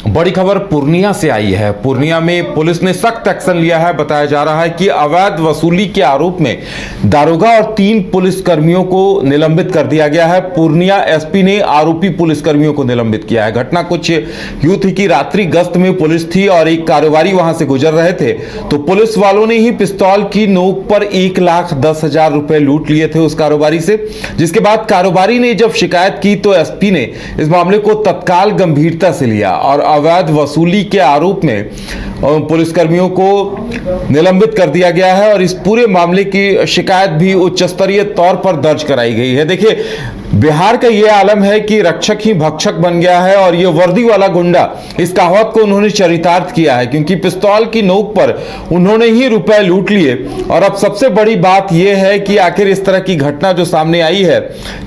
बड़ी खबर पूर्णिया से आई है। पूर्णिया में पुलिस ने सख्त एक्शन लिया है। बताया जा रहा है कि अवैध वसूली के आरोप में दारोगा और 3 पुलिसकर्मियों को निलंबित कर दिया गया है। पूर्णिया एसपी ने आरोपी पुलिसकर्मियों को निलंबित किया है। घटना कुछ यूं थी कि रात्रि गश्त में पुलिस थी और एक कारोबारी वहां से गुजर रहे थे, तो पुलिस वालों ने ही पिस्तौल की नोक पर 1,10,000 रुपए लूट लिए थे उस कारोबारी से। जिसके बाद कारोबारी ने जब शिकायत की तो एसपी ने इस मामले को तत्काल गंभीरता से लिया और अवैध वसूली के आरोप में पुलिसकर्मियों को निलंबित कर दिया गया है और इस पूरे मामले की शिकायत भी उच्च स्तरीय तौर पर दर्ज कराई गई है। देखिए, बिहार का यह आलम है कि रक्षक ही भक्षक बन गया है और यह वर्दी वाला गुंडा, इस कहावत को उन्होंने चरितार्थ किया है, क्योंकि पिस्तौल की नोक पर उन्होंने ही रुपए लूट लिए। और अब सबसे बड़ी बात यह है कि आखिर इस तरह की घटना जो सामने आई है,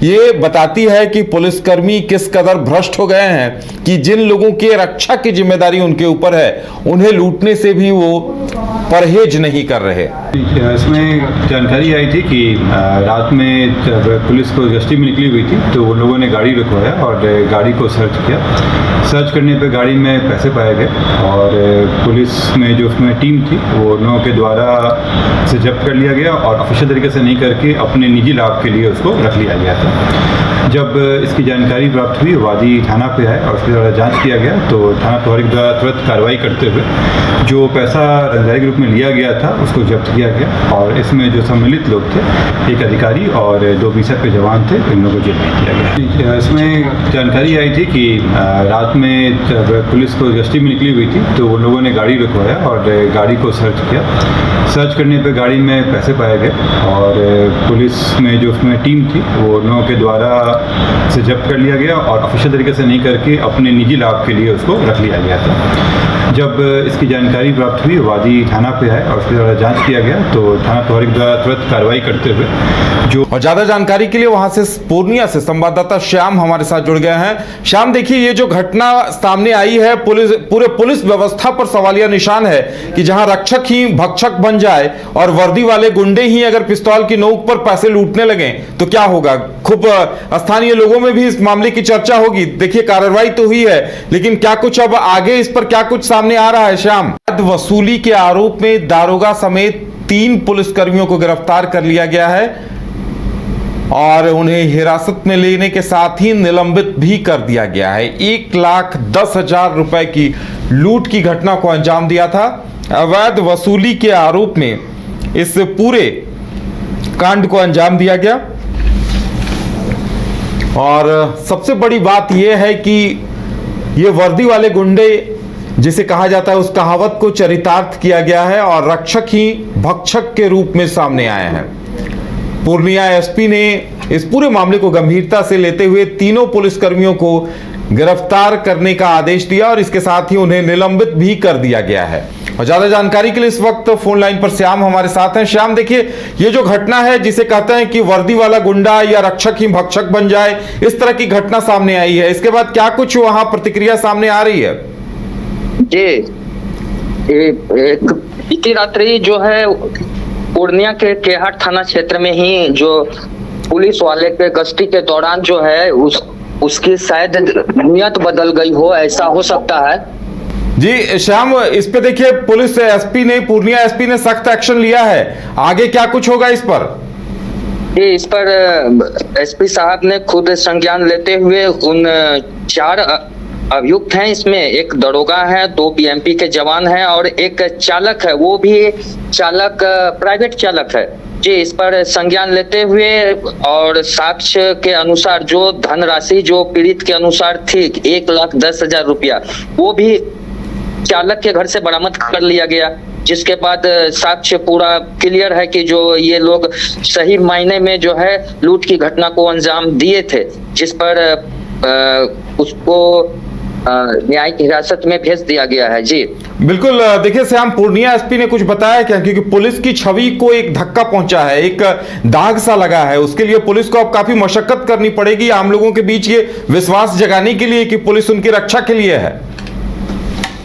ये बताती है कि पुलिसकर्मी किस कदर भ्रष्ट हो गए हैं कि जिन लोगों की रक्षा की जिम्मेदारी उनके ऊपर है, उन्हें लूटने से भी वो परहेज नहीं कर रहे। इसमें जानकारी आई थी कि रात में पुलिस को गश्ती में निकली हुई थी, तो उन लोगों ने गाड़ी रुकवाया और गाड़ी को सर्च किया। सर्च करने पे गाड़ी में पैसे पाए गए और पुलिस में जो उसमें टीम थी वो उन लोगों के द्वारा से जब्त कर लिया गया और ऑफिशियल तरीके से नहीं करके अपने निजी लाभ के लिए उसको रख लिया गया था। जब इसकी जानकारी प्राप्त हुई, वादी थाना पे आए और उसके द्वारा जांच किया गया, तो थाना प्रभारी द्वारा तुरंत कार्रवाई करते हुए जो पैसा रंगदारी के रूप में लिया गया था उसको जब्त किया गया और इसमें जो सम्मिलित लोग थे, एक अधिकारी और 2 बीएसएफ के जवान थे, इन लोगों को जेल भेज दिया गया। इसमें जानकारी आई थी कि रात में पुलिस को गश्ती में निकली हुई थी, तो उन लोगों ने गाड़ी रुकवाया और गाड़ी को सर्च किया। सर्च करने पे गाड़ी में पैसे पाए गए और पुलिस में जो उसमें टीम थी वो उन लोगों के द्वारा से जब्त कर लिया गया और ऑफिशियल तरीके से नहीं करके अपने निजी लाभ के लिए उसको रख लिया गया था। जब इसकी जानकारी प्राप्त हुई, वादी थाना पे आए और उसके द्वारा जांच किया गया, तो थाना प्रभारी द्वारा तुरंत कार्रवाई करते हुए जो। और ज्यादा जानकारी के लिए वहां से पूर्णिया से संवाददाता श्याम हमारे साथ जुड़ गए हैं। श्याम, देखिए, ये जो घटना सामने आई है, पूरे पुलिस व्यवस्था पर सवालिया निशान है कि जहां रक्षक ही भक्षक बन जाए और वर्दी वाले गुंडे ही अगर पिस्तौल की नोक पर पैसे लूटने लगे तो क्या होगा। खूब स्थानीय लोगों में भी इस मामले की चर्चा होगी। देखिए, कार्रवाई तो हुई है, लेकिन क्या कुछ अब आगे इस पर क्या कुछ सामने आ रहा है श्याम? वसूली के आरोप में दारोगा समेत 3 पुलिसकर्मियों को गिरफ्तार कर लिया गया है और उन्हें हिरासत में लेने के साथ ही निलंबित भी कर दिया गया है। 1,10,000 रुपए की लूट की घटना को अंजाम दिया था। अवैध वसूली के आरोप में इस पूरे कांड को अंजाम दिया गया और सबसे बड़ी बात यह है कि ये वर्दी वाले गुंडे, जिसे कहा जाता है, उस कहावत को चरितार्थ किया गया है और रक्षक ही भक्षक के रूप में सामने आए हैं। पूर्णिया एसपी ने इस पूरे मामले को गंभीरता से लेते हुए तीनों पुलिसकर्मियों को गिरफ्तार करने का आदेश दिया और इसके साथ ही उन्हें निलंबित भी कर दिया गया है। और ज्यादा जानकारी के लिए इस वक्त फोन लाइन पर श्याम हमारे साथ हैं। श्याम, देखिए, ये जो घटना है, जिसे कहते हैं कि वर्दी वाला गुंडा या रक्षक ही भक्षक बन जाए, इस तरह की घटना सामने आई है, इसके बाद क्या कुछ वहां प्रतिक्रिया सामने आ रही है? जी, बीती रात्रि जो है पूर्णिया के केहाट थाना क्षेत्र में ही जो पुलिस वाले के गश्ती के दौरान जो है उसकी शायद नियत बदल गई हो, ऐसा हो सकता है। जी श्याम, इस पे देखिए, पुलिस एसपी ने, पूर्णिया एसपी ने सख्त एक्शन लिया है। आगे क्या कुछ होगा इस पर? इस पर एसपी साहब ने खुद संज्ञान लेते हुए उन 4 अभियुक्त हैं, इसमें एक दरोगा है, 2 बीएमपी के जवान हैं और एक चालक है, वो भी चालक प्राइवेट चालक है जी। इस पर संज्ञान लेते हुए और साक्ष्य के अनुसार जो धनराशि जो पीड़ित के अनुसार थी 1,10,000 रुपया, वो भी चालक के घर से बरामद कर लिया गया। जिसके बाद साक्ष्य पूरा क्लियर है कि जो ये लोग सही मायने में जो है लूट की घटना को अंजाम दिए थे, जिस पर उसको न्यायिक हिरासत में भेज दिया गया है जी। बिल्कुल, देखिए श्याम, पूर्णिया एसपी ने कुछ बताया क्या? क्योंकि पुलिस की छवि को एक धक्का पहुंचा है, एक दाग सा लगा है, उसके लिए पुलिस को अब काफी मशक्कत करनी पड़ेगी आम लोगों के बीच ये विश्वास जगाने के लिए कि पुलिस उनकी रक्षा के लिए है।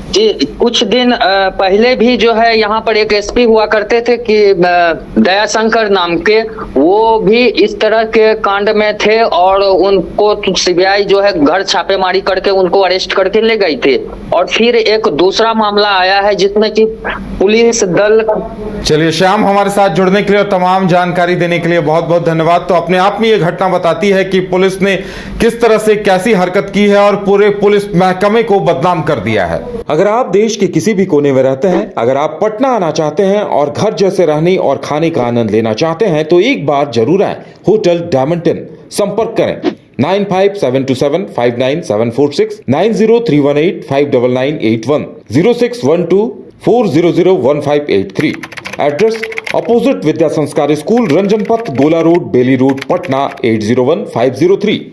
जी, कुछ दिन पहले भी जो है यहाँ पर एक एसपी हुआ करते थे कि दयाशंकर नाम के, वो भी इस तरह के कांड में थे और उनको सीबीआई जो है घर छापेमारी करके उनको अरेस्ट करके ले गई थी। और फिर एक दूसरा मामला आया है जिसमें कि पुलिस दल। चलिए श्याम, हमारे साथ जुड़ने के लिए और तमाम जानकारी देने के लिए बहुत बहुत धन्यवाद। तो अपने आप में ये घटना बताती है कि पुलिस ने किस तरह से कैसी हरकत की है और पूरे पुलिस महकमे को बदनाम कर दिया है। अगर आप देश के किसी भी कोने में रहते हैं, अगर आप पटना आना चाहते हैं और घर जैसे रहने और खाने का आनंद लेना चाहते हैं तो एक बार जरूर आए होटल डायमंड इन। संपर्क करें 9572759746, 9031859981, 0612400158 एड्रेस अपोजिट विद्या संस्कार स्कूल, रंजन पथ, गोला रोड, बेली रोड, पटना 801503।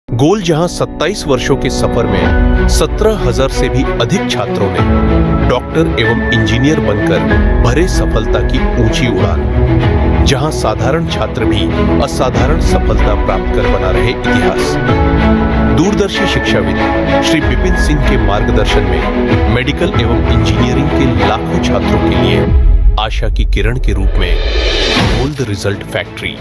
गोल जहां 27 वर्षों के सफर में 17,000 से भी अधिक छात्रों ने डॉक्टर एवं इंजीनियर बनकर भरे सफलता की ऊंची उड़ान, जहां साधारण छात्र भी असाधारण सफलता प्राप्त कर बना रहे इतिहास। दूरदर्शी शिक्षाविद श्री विपिन सिंह के मार्गदर्शन में मेडिकल एवं इंजीनियरिंग के लाखों छात्रों के लिए आशा की किरण के रूप में गोल्ड रिजल्ट फैक्ट्री